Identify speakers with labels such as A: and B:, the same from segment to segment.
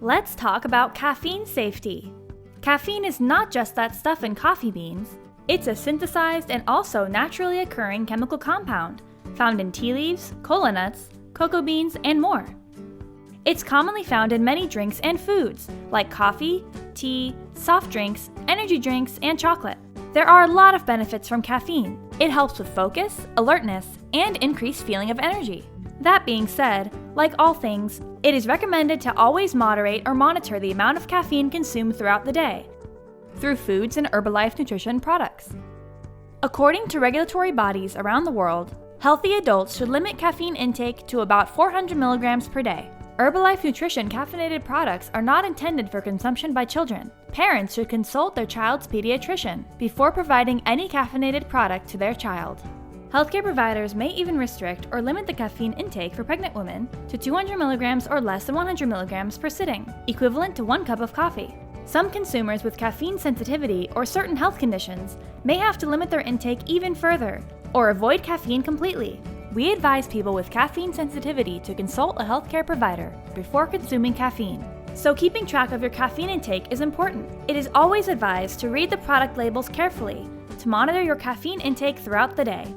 A: Let's talk about caffeine safety. Caffeine is not just that stuff in coffee beans. It's a synthesized and also naturally occurring chemical compound found in tea leaves, kola nuts, cocoa beans, and more. It's commonly found in many drinks and foods like coffee, tea, soft drinks, energy drinks, and chocolate. There are a lot of benefits from caffeine. It helps with focus, alertness, and increased feeling of energy. That being said, like all things, it is recommended to always moderate or monitor the amount of caffeine consumed throughout the day through foods and Herbalife Nutrition products. According to regulatory bodies around the world, healthy adults should limit caffeine intake to about 400 milligrams per day. Herbalife Nutrition caffeinated products are not intended for consumption by children. Parents should consult their child's pediatrician before providing any caffeinated product to their child. Healthcare providers may even restrict or limit the caffeine intake for pregnant women to 200 milligrams or less than 100 milligrams per sitting, equivalent to 1 cup of coffee. Some consumers with caffeine sensitivity or certain health conditions may have to limit their intake even further or avoid caffeine completely. We advise people with caffeine sensitivity to consult a healthcare provider before consuming caffeine. So keeping track of your caffeine intake is important. It is always advised to read the product labels carefully to monitor your caffeine intake throughout the day.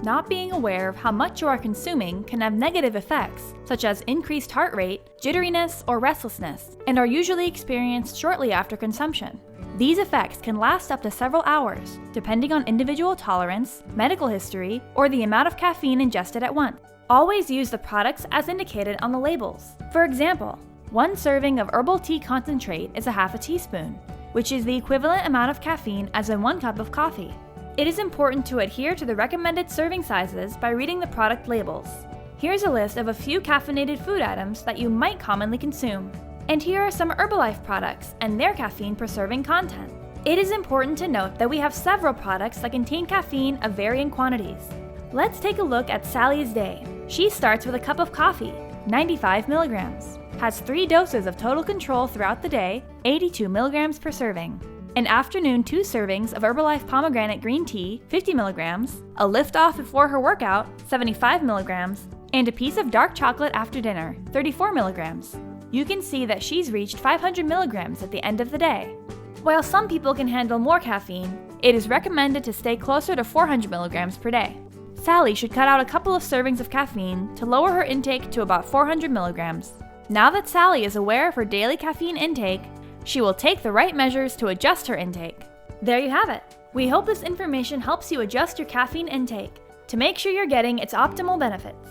A: Not being aware of how much you are consuming can have negative effects, such as increased heart rate, jitteriness, or restlessness, and are usually experienced shortly after consumption. These effects can last up to several hours, depending on individual tolerance, medical history, or the amount of caffeine ingested at once. Always use the products as indicated on the labels. For example, 1 serving of herbal tea concentrate is a half a teaspoon, which is the equivalent amount of caffeine as in 1 cup of coffee. It is important to adhere to the recommended serving sizes by reading the product labels. Here's a list of a few caffeinated food items that you might commonly consume. And here are some Herbalife products and their caffeine per serving content. It is important to note that we have several products that contain caffeine of varying quantities. Let's take a look at Sally's Day. She starts with a cup of coffee, 95 milligrams, has 3 doses of total control throughout the day, 82 milligrams per serving. An afternoon 2 servings of Herbalife pomegranate green tea, 50 milligrams, a lift-off before her workout, 75 milligrams, and a piece of dark chocolate after dinner, 34 milligrams. You can see that she's reached 500 milligrams at the end of the day. While some people can handle more caffeine, it is recommended to stay closer to 400 milligrams per day. Sally should cut out a couple of servings of caffeine to lower her intake to about 400 milligrams. Now that Sally is aware of her daily caffeine intake, she will take the right measures to adjust her intake. There you have it. We hope this information helps you adjust your caffeine intake to make sure you're getting its optimal benefits.